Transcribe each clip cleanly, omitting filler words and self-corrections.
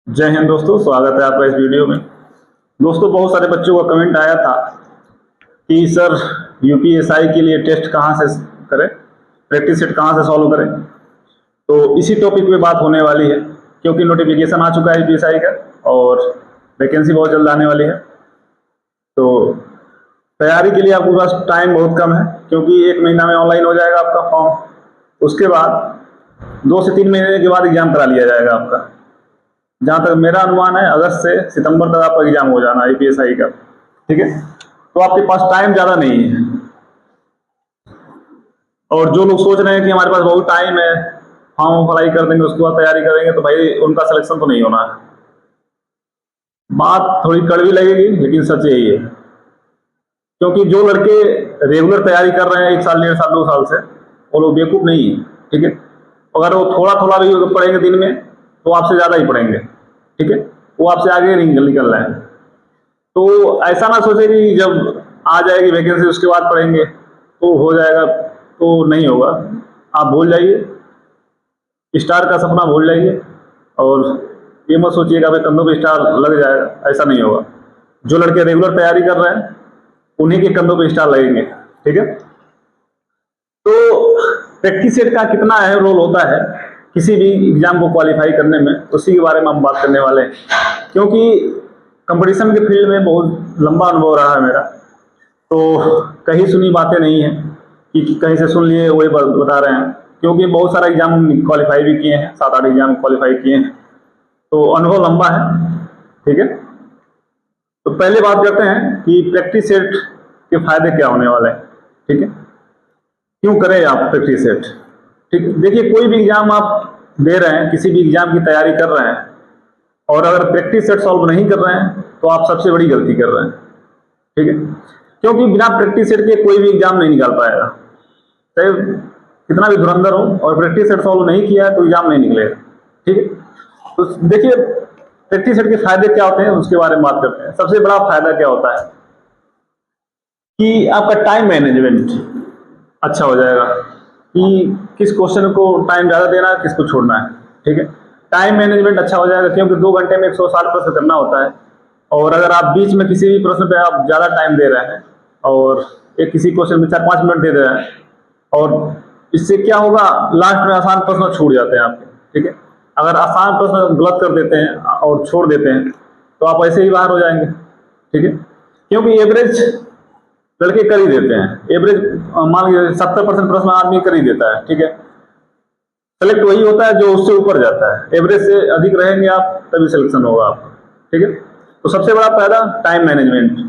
जय हिंद दोस्तों, स्वागत है आपका इस वीडियो में। दोस्तों, बहुत सारे बच्चों का कमेंट आया था कि सर यूपीएसआई के लिए टेस्ट कहाँ से करें, प्रैक्टिस सेट कहाँ से सॉल्व करें। तो इसी टॉपिक पे बात होने वाली है, क्योंकि नोटिफिकेशन आ चुका है यूपीएसआई का और वैकेंसी बहुत जल्द आने वाली है। तो तैयारी के लिए आपके पास टाइम बहुत कम है, क्योंकि 1 महीना में ऑनलाइन हो जाएगा आपका फॉर्म। उसके बाद 2 से 3 महीने के बाद एग्जाम करा लिया जाएगा आपका। जहाँ तक मेरा अनुमान है, अगस्त से सितंबर तक आपका एग्जाम हो जाना है यूपीएसआई का। ठीक है, तो आपके पास टाइम ज़्यादा नहीं है। और जो लोग सोच रहे हैं कि हमारे पास बहुत टाइम है, फॉर्म अप्लाई कर देंगे उसके बाद तैयारी करेंगे, तो भाई उनका सिलेक्शन तो नहीं होना है। बात थोड़ी कड़वी लगेगी, लेकिन सच यही है। क्योंकि जो लड़के रेगुलर तैयारी कर रहे हैं 1 साल 1.5 साल 2 साल से, वो लोग बेवकूफ़ नहीं है। ठीक है, अगर वो थोड़ा थोड़ा भी पढ़ेंगे दिन में, तो आपसे ज़्यादा ही पढ़ेंगे। ठीक है, वो आपसे आगे नहीं निकल रहे हैं। तो ऐसा ना सोचे कि जब आ जाएगी वैकेंसी उसके बाद पढ़ेंगे तो हो जाएगा, तो नहीं होगा। आप भूल जाइए, स्टार का सपना भूल जाइए, और ये मत सोचिएगा भाई कंधों पे स्टार लग जाएगा, ऐसा नहीं होगा। जो लड़के रेगुलर तैयारी कर रहे हैं उन्हीं के कंधों पे स्टार लगेंगे। ठीक है, तो प्रैक्टिस सेट का कितना अहम रोल होता है किसी भी एग्जाम को क्वालिफाई करने में, उसी के बारे में हम बात करने वाले हैं। क्योंकि कंपटीशन के फील्ड में बहुत लंबा अनुभव रहा है मेरा, तो कहीं सुनी बातें नहीं है कि कहीं से सुन लिए वही बता रहे हैं। क्योंकि बहुत सारा एग्जाम क्वालिफाई भी किए हैं, 7-8 एग्जाम क्वालिफाई किए हैं, तो अनुभव लंबा है। ठीक है, तो पहले बात करते हैं कि प्रैक्टिस सेट के फायदे क्या होने वाले हैं। ठीक है, क्यों करें आप प्रैक्टिस सेट। ठीक, देखिए कोई भी एग्जाम आप दे रहे हैं, किसी भी एग्जाम की तैयारी कर रहे हैं, और अगर प्रैक्टिस सेट सॉल्व नहीं कर रहे हैं तो आप सबसे बड़ी गलती कर रहे हैं। ठीक है, क्योंकि बिना प्रैक्टिस सेट के कोई भी एग्जाम नहीं निकाल पाएगा। चाहे कितना भी धुरंधर हो, और प्रैक्टिस सेट सॉल्व नहीं किया है तो एग्जाम नहीं निकलेगा। ठीक है, तो देखिए प्रैक्टिस सेट के फायदे क्या होते हैं उसके बारे में बात करते हैं। सबसे बड़ा फायदा क्या होता है कि आपका टाइम मैनेजमेंट अच्छा हो जाएगा, कि किस क्वेश्चन को टाइम ज़्यादा देना है, किसको छोड़ना है। ठीक है, टाइम मैनेजमेंट अच्छा हो जाएगा, क्योंकि 2 घंटे में 160 प्रश्न करना होता है। और अगर आप बीच में किसी भी प्रश्न पे आप ज़्यादा टाइम दे रहे हैं, और एक किसी क्वेश्चन में 4-5 मिनट दे रहे हैं, और इससे क्या होगा, लास्ट में आसान प्रश्न छूट जाते हैं आपके। ठीक है, अगर आसान प्रश्न गलत कर देते हैं और छोड़ देते हैं तो आप ऐसे ही बाहर हो जाएंगे। ठीक है, क्योंकि एवरेज लड़के कर ही देते हैं, एवरेज मान लीजिए 70% प्रश्न आदमी कर ही देता है। ठीक है, सेलेक्ट वही होता है जो उससे ऊपर जाता है, एवरेज से अधिक रहेंगे आप तभी सिलेक्शन होगा आपका। ठीक है, तो सबसे बड़ा फायदा टाइम मैनेजमेंट।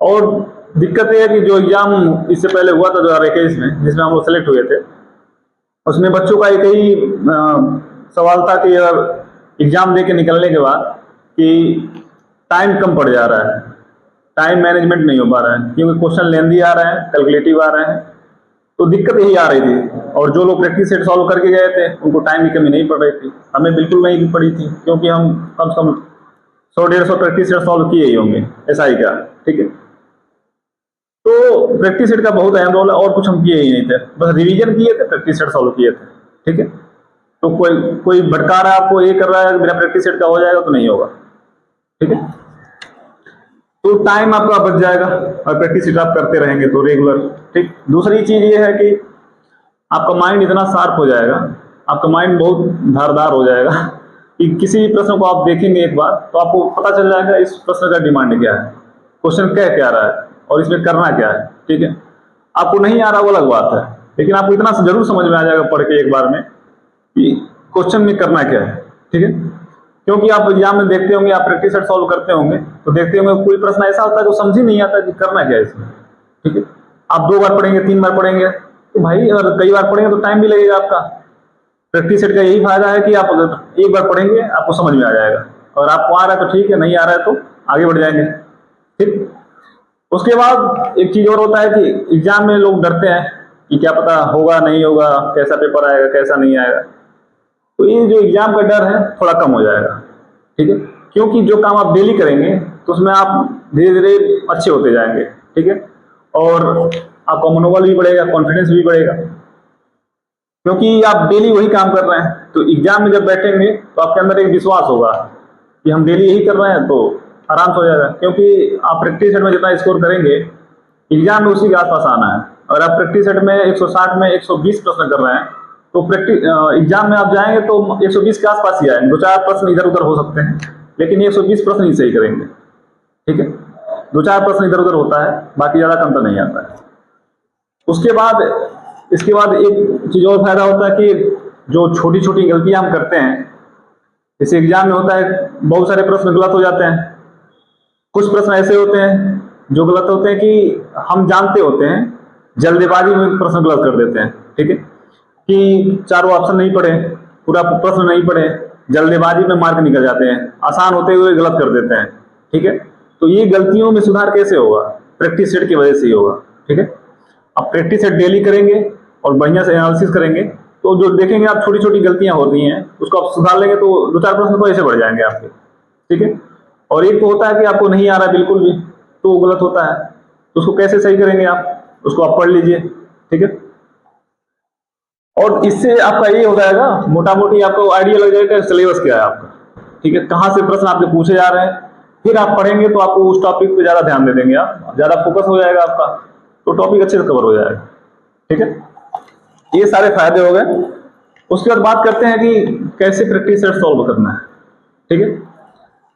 और दिक्कत यह है कि जो एग्जाम इससे पहले हुआ था 2021 में, जिसमें हम लोग सेलेक्ट हुए थे, उसमें बच्चों का एक ही सवाल था कि एग्जाम दे के निकलने के बाद कि टाइम कम पड़ जा रहा है, टाइम मैनेजमेंट नहीं हो पा रहा है, क्योंकि क्वेश्चन लेंदी आ रहे हैं, कैलकुलेटिव आ रहे हैं। तो दिक्कत यही आ रही थी, और जो लोग प्रैक्टिस सेट सॉल्व करके गए थे उनको टाइम की कमी नहीं पड़ रही थी। हमें बिल्कुल नहीं पड़ी थी, क्योंकि हम कम से कम 100-150 प्रैक्टिस सेट सॉल्व किए ही होंगे एसआई का। ठीक है, तो प्रैक्टिस सेट का बहुत अहम रोल है, और कुछ हम किए ही नहीं थे, बस रिवीजन किए थे, प्रैक्टिस सेट सॉल्व किए थे। ठीक है, तो कोई कोई भटका रहा है आपको, ये कर रहा है मेरा प्रैक्टिस सेट का हो जाएगा, तो नहीं होगा। ठीक है, तो टाइम आपका बच जाएगा, और प्रैक्टिस सेट आप करते रहेंगे तो रेगुलर। ठीक, दूसरी चीज ये है कि आपका माइंड इतना शार्प हो जाएगा, आपका माइंड बहुत धारदार हो जाएगा कि किसी भी प्रश्न को आप देखेंगे एक बार तो आपको पता चल जाएगा इस प्रश्न का डिमांड क्या है, क्वेश्चन कह क्या रहा है, और इसमें करना क्या है। ठीक है, आपको नहीं आ रहा वो अलग बात है, लेकिन आपको इतना जरूर समझ में आ जाएगा पढ़ के एक बार में कि क्वेश्चन में करना क्या है। ठीक है, क्योंकि आप एग्जाम में देखते होंगे, आप प्रैक्टिस सेट सॉल्व करते होंगे तो देखते होंगे कोई प्रश्न ऐसा होता है जो समझ ही नहीं आता कि करना क्या है इसमें। ठीक है, आप 2 बार पढ़ेंगे, 3 बार पढ़ेंगे, तो भाई अगर कई बार पढ़ेंगे तो टाइम भी लगेगा आपका। प्रैक्टिस सेट का यही फायदा है कि आप अगर एक बार पढ़ेंगे आपको समझ में आ जाएगा, और आपको आ रहा है तो ठीक है, नहीं आ रहा है तो आगे बढ़ जाएंगे। ठीक, उसके बाद एक चीज और होता है कि एग्जाम में लोग डरते हैं कि क्या पता होगा नहीं होगा, कैसा पेपर आएगा कैसा नहीं आएगा। तो ये जो एग्जाम का डर है थोड़ा कम हो जाएगा। ठीक है, क्योंकि जो काम आप डेली करेंगे तो उसमें आप धीरे धीरे अच्छे होते जाएंगे। ठीक है, और आपका मनोबल भी बढ़ेगा, कॉन्फिडेंस भी बढ़ेगा। क्योंकि आप डेली वही काम कर रहे हैं, तो एग्जाम में जब बैठेंगे तो आपके अंदर एक विश्वास होगा कि हम डेली यही कर रहे हैं, तो आराम से हो जाएगा। क्योंकि आप प्रैक्टिस सेट में जितना स्कोर करेंगे, एग्जाम में उसी के आसपास आना है। अगर आप प्रैक्टिस सेट में 160 में 120 प्रश्न कर रहे हैं, तो प्रैक्टिस एग्जाम में आप जाएंगे तो 120 के आसपास ही आएंगे। 2-4 प्रश्न इधर उधर हो सकते हैं, लेकिन 120 प्रश्न ही सही करेंगे। ठीक है, 2-4 प्रश्न इधर उधर होता है, बाकी ज्यादा कम तो नहीं आता है। उसके बाद इसके बाद एक चीज और फायदा होता है कि जो छोटी छोटी गलतियां हम करते हैं, जैसे एग्जाम में होता है बहुत सारे प्रश्न गलत हो जाते हैं। कुछ प्रश्न ऐसे होते हैं जो गलत होते हैं कि हम जानते होते हैं, जल्दबाजी में प्रश्न गलत कर देते हैं। ठीक है, कि चारों ऑप्शन नहीं पढ़े, पूरा प्रश्न नहीं पढ़े, जल्दबाजी में मार्क निकल जाते हैं, आसान होते हुए गलत कर देते हैं। ठीक है, तो ये गलतियों में सुधार कैसे होगा? प्रैक्टिस सेट की वजह से ही होगा। ठीक है, आप प्रैक्टिस सेट डेली करेंगे और बढ़िया से एनालिसिस करेंगे, तो जो देखेंगे आप छोटी छोटी गलतियां हो रही हैं उसको आप सुधार लेंगे, तो 2-4 प्रश्न तो ऐसे बढ़ जाएंगे आपके। ठीक है, और एक तो होता है कि आपको नहीं आ रहा है बिल्कुल भी, तो वो गलत होता है, तो उसको कैसे सही करेंगे आप, उसको आप पढ़ लीजिए। ठीक है, और इससे आपका ये हो जाएगा, मोटा मोटी आपको आइडिया लग जाएगा सिलेबस क्या है आपका। ठीक है, कहाँ से प्रश्न आपके पूछे जा रहे हैं, फिर आप पढ़ेंगे तो आपको उस टॉपिक पे ज्यादा ध्यान दे देंगे, आप ज्यादा फोकस हो जाएगा आपका, तो टॉपिक अच्छे से कवर हो जाएगा। ठीक है, ये सारे फायदे हो गए। उसके बाद बात करते हैं कि कैसे प्रैक्टिस सेट सॉल्व करना है। ठीक है,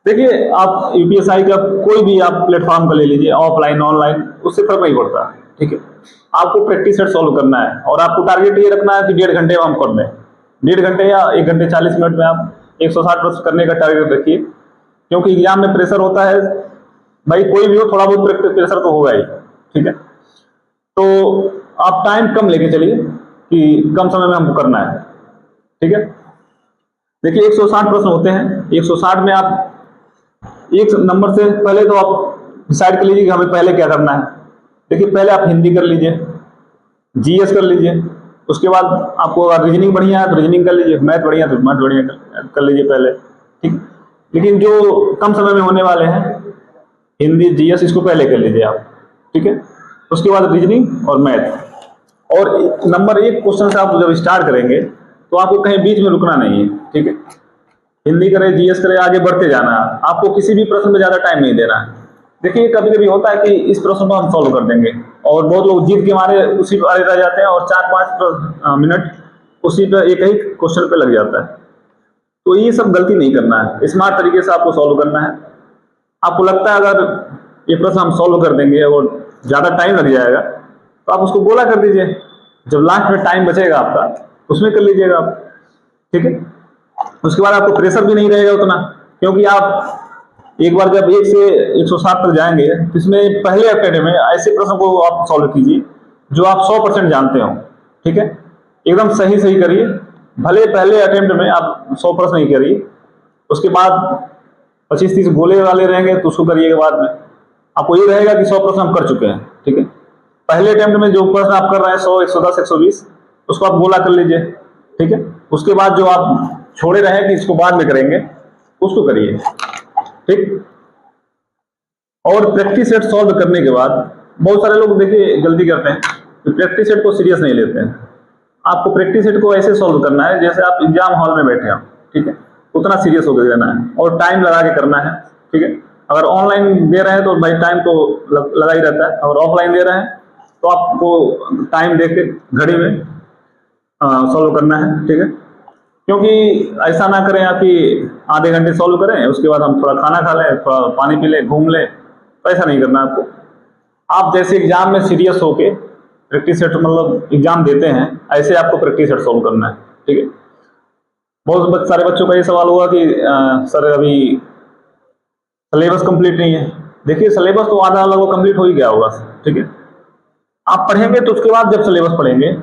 देखिए आप यूपीएसआई का कोई भी आप प्लेटफॉर्म का ले लीजिए, ऑफलाइन ऑनलाइन, उससे फर्क नहीं पड़ता। ठीक है, आपको प्रैक्टिस सेट सॉल्व करना है और आपको टारगेट ये रखना है कि 1.5 घंटे में हम कर लें। 1.5 घंटे या 1 घंटे 40 मिनट में आप 160 प्रश्न करने का टारगेट रखिए, क्योंकि एग्जाम में प्रेशर होता है भाई, कोई भी हो थोड़ा बहुत प्रेशर तो होगा ही। ठीक है, तो आप टाइम कम लेके चलिए कि कम समय में हमको करना है। ठीक है, देखिए 160 प्रश्न होते हैं, 160 में आप एक नंबर से पहले तो आप डिसाइड कर लीजिए कि हमें पहले क्या करना है। देखिए पहले आप हिंदी कर लीजिए, जीएस कर लीजिए, उसके बाद आपको अगर रीजनिंग बढ़िया है तो रीजनिंग कर लीजिए, मैथ बढ़िया तो मैथ बढ़िया कर लीजिए पहले। ठीक, लेकिन जो कम समय में होने वाले हैं, हिंदी जीएस, इसको पहले कर लीजिए आप। ठीक है, उसके बाद रीजनिंग और मैथ। और नंबर 1 क्वेश्चन से आप जब स्टार्ट करेंगे तो आपको कहीं बीच में रुकना नहीं है। ठीक है, हिंदी करें जीएस करें, आगे बढ़ते जाना है, आपको किसी भी प्रश्न में ज्यादा टाइम नहीं देना है। देखिए कभी कभी होता है कि इस प्रश्न को हम सॉल्व कर देंगे और बहुत लोग जीत के मारे उसी पर रह जाते हैं और 4-5 मिनट उसी पर एक ही क्वेश्चन पे लग जाता है। तो ये सब गलती नहीं करना है, स्मार्ट तरीके से आपको सॉल्व करना है। आपको लगता है अगर ये प्रश्न हम सॉल्व कर देंगे और ज्यादा टाइम लग जाएगा, तो आप उसको गोला कर दीजिए, जब लास्ट में टाइम बचेगा आपका उसमें कर लीजिएगा आप। ठीक है, उसके बाद आपको प्रेशर भी नहीं रहेगा उतना, क्योंकि आप एक बार जब 1 से 160 तक जाएंगे तो इसमें पहले अटेम्प्ट में ऐसे प्रश्न को आप सॉल्व कीजिए जो आप 100% जानते हो। ठीक है, एकदम सही सही करिए, भले पहले अटेम्प्ट में आप 100 प्रश्न ही करिए, उसके बाद 25-30 गोले वाले रहेंगे तो उसको करिएगा बाद में। आपको ये रहेगा कि 100 प्रश्न हम कर चुके हैं। ठीक है, पहले अटेम्प्ट में जो प्रश्न आप कर रहे हैं 100, 110, 120, उसको आप गोला कर लीजिए। ठीक है, उसके बाद जो आप छोड़े रहे कि इसको बाद में करेंगे, उसको करिए। ठीक, और प्रैक्टिस सेट सॉल्व करने के बाद बहुत सारे लोग देखिए गलती करते हैं कि प्रैक्टिस सेट को सीरियस नहीं लेते हैं। आपको प्रैक्टिस सेट को ऐसे सॉल्व करना है जैसे आप एग्जाम हॉल में बैठे हो। ठीक है, उतना सीरियस होकर देना है और टाइम लगा के करना है। ठीक है, अगर ऑनलाइन दे रहे हैं तो भाई टाइम तो लगा ही रहता है, और ऑफलाइन दे रहे हैं तो आपको टाइम देख के घड़ी में सॉल्व करना है। ठीक है, क्योंकि ऐसा ना करें आप कि आधे घंटे सॉल्व करें उसके बाद हम थोड़ा खाना खा लें, थोड़ा पानी पी लें, घूम लें, तो ऐसा नहीं करना आपको। आप जैसे एग्जाम में सीरियस होके प्रैक्टिस सेट मतलब एग्जाम देते हैं, ऐसे आपको प्रैक्टिस सेट सॉल्व करना है। ठीक है, बहुत सारे बच्चों का ये सवाल हुआ कि सर अभी सिलेबस कंप्लीट नहीं है। देखिए सिलेबस तो आधा लगभग कंप्लीट हो ही गया होगा। ठीक है, आप पढ़ेंगे तो उसके बाद जब सिलेबस पढ़ेंगे,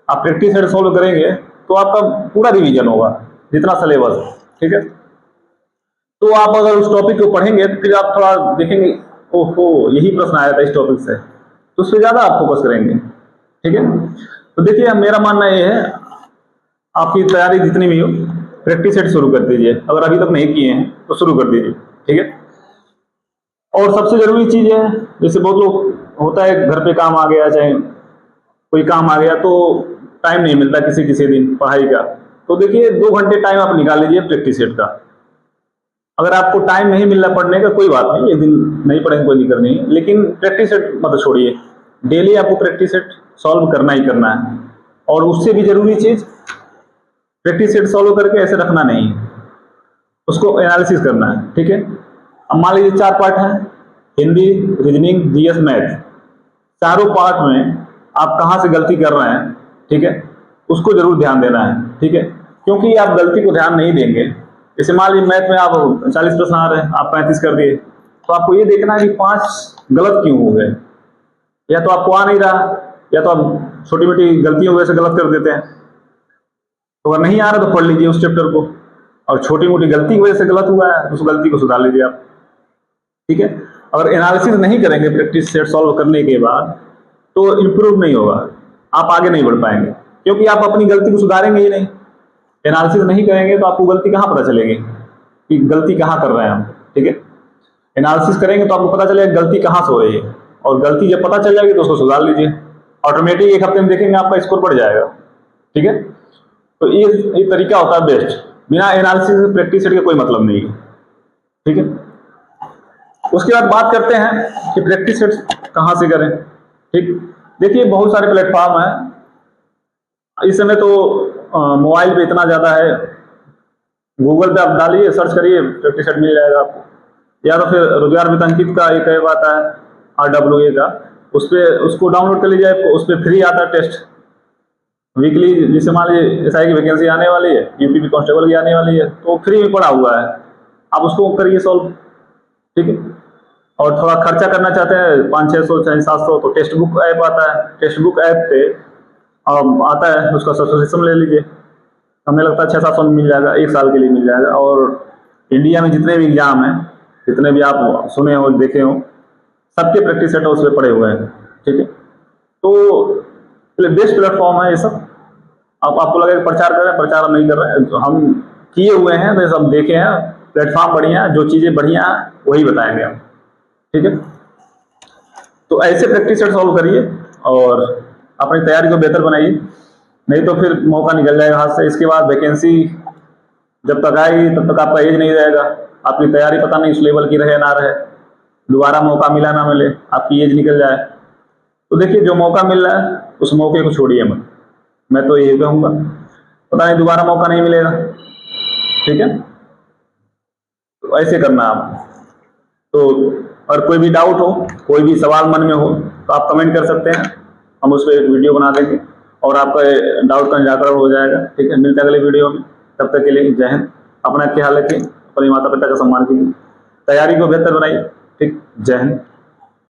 आप प्रैक्टिस सेट सॉल्व करेंगे तो आपका पूरा रिवीजन होगा जितना सिलेबस है। ठीक है, तो आप अगर उस टॉपिक को पढ़ेंगे तो फिर आप थोड़ा देखेंगे, ओहो यही प्रश्न आया था इस टॉपिक से, तो उस पर ज्यादा आप फोकस करेंगे। ठीक है, तो देखिए मेरा मानना ये है, आपकी तैयारी जितनी भी हो प्रैक्टिस सेट शुरू कर दीजिए, अगर अभी तक नहीं किए हैं तो शुरू कर दीजिए। ठीक है, और सबसे जरूरी चीज है, जैसे बहुत लोग होता है घर पे काम आ गया, चाहे कोई काम आ गया, तो टाइम नहीं मिलता किसी किसी दिन पढ़ाई का, तो देखिए 2 घंटे टाइम आप निकाल लीजिए प्रैक्टिस सेट का। अगर आपको टाइम नहीं मिल रहा पढ़ने का, कोई बात नहीं, एक दिन नहीं पढ़ेंगे कोई दिक्कत नहीं है, लेकिन प्रैक्टिस सेट मत छोड़िए। डेली आपको प्रैक्टिस सेट सॉल्व करना ही करना है। और उससे भी जरूरी चीज, प्रैक्टिस सेट सॉल्व करके ऐसे रखना नहीं है, उसको एनालिसिस करना है। ठीक है, अब मान लीजिए 4 पार्ट है, हिंदी, रीजनिंग, जीएस, मैथ। चारों पार्ट में आप कहाँ से गलती कर रहे हैं, ठीक है, उसको जरूर ध्यान देना है। ठीक है, क्योंकि आप गलती को ध्यान नहीं देंगे, जैसे मान लीजिए मैथ में आप 40 प्रश्न आ रहे हैं, आप 35 कर दिए, तो आपको ये देखना है कि 5 गलत क्यों हो गए। या तो आपको आ नहीं रहा, या तो आप छोटी मोटी गलतियों की वजह से गलत कर देते हैं। तो अगर नहीं आ रहा तो पढ़ लीजिए उस चैप्टर को, और छोटी मोटी गलती की वजह से गलत हुआ है उस गलती को सुधार लीजिए आप। ठीक है, अगर एनालिसिस नहीं करेंगे प्रैक्टिस सेट सॉल्व करने के बाद, तो इंप्रूव नहीं होगा, आप आगे नहीं बढ़ पाएंगे, क्योंकि आप अपनी गलती को सुधारेंगे ही नहीं। एनालिसिस नहीं करेंगे तो आपको गलती कहाँ पता चलेगी कि गलती कहाँ कर रहे हैं हम। ठीक है, एनालिसिस करेंगे तो आपको पता चलेगा गलती कहाँ से हो रही है, और गलती जब पता चल जाएगी तो उसको सुधार लीजिए, ऑटोमेटिक 1 हफ्ते में देखेंगे आपका स्कोर बढ़ जाएगा। ठीक है, तो ये तरीका होता है बेस्ट। बिना एनालिसिस प्रैक्टिस सेट का कोई मतलब नहीं है। ठीक है, उसके बाद बात करते हैं कि प्रैक्टिस सेट कहाँ से करें। ठीक, देखिए बहुत सारे प्लेटफॉर्म हैं इस समय, तो मोबाइल पे इतना ज़्यादा है, गूगल पे आप डालिए, सर्च करिए, प्रैक्टिस सेट मिल जाएगा आपको। या तो फिर रोजगार वित्त अंकित का एक ऐप आता है RWA का, उस पर उसको डाउनलोड कर लीजिए, उस पर फ्री आता है टेस्ट वीकली। जैसे मान लीजिए SI की वैकेंसी आने वाली है, यूपी कांस्टेबल की आने वाली है, तो फ्री में पड़ा हुआ है, आप उसको करिए सॉल्व। ठीक है, और थोड़ा खर्चा करना चाहते हैं 500-600 700, तो टेक्स्ट बुक ऐप आता है, टेक्स्ट बुक ऐप पे आता है, उसका सब्सक्रिप्शन ले लीजिए, हमें लगता है 600-700 में मिल जाएगा, 1 साल के लिए मिल जाएगा। और इंडिया में जितने भी एग्जाम हैं, जितने भी आप सुने हो देखे हो, सबके प्रैक्टिस सेट उस पर पड़े हुए हैं। ठीक है, तो बेस्ट प्लेटफॉर्म है ये सब। आपको लगेगा प्रचार कर रहे हैं, प्रचार हम नहीं कर रहे हैं, तो हम किए हुए हैं, तो सब देखे हैं, प्लेटफॉर्म बढ़िया है, जो चीज़ें बढ़िया हैं वही बताएंगे हम। ठीक है, तो ऐसे प्रैक्टिस सेट सॉल्व करिए और अपनी तैयारी को बेहतर बनाइए, नहीं तो फिर मौका निकल जाएगा हाथ से। इसके बाद वैकेंसी जब तक आएगी तब तक आपका एज नहीं रहेगा, आपकी तैयारी पता नहीं उस लेवल की रहे ना रहे, दोबारा मौका मिला ना मिले, आपकी एज निकल जाए। तो देखिए जो मौका मिल रहा है उस मौके को छोड़िए मत, मैं तो यही कहूँगा, पता नहीं दोबारा मौका नहीं मिलेगा। ठीक है, तो ऐसे करना आप। तो और कोई भी डाउट हो, कोई भी सवाल मन में हो, तो आप कमेंट कर सकते हैं, हम उस पर एक वीडियो बना देंगे और आपका डाउट का निराकरण हो जाएगा। ठीक है, मिलते हैं अगले वीडियो में, तब तक के लिए जय हिंद। अपना ख्याल रखिए, अपने माता पिता का सम्मान कीजिए, तैयारी को बेहतर बनाइए। ठीक, जय हिंद।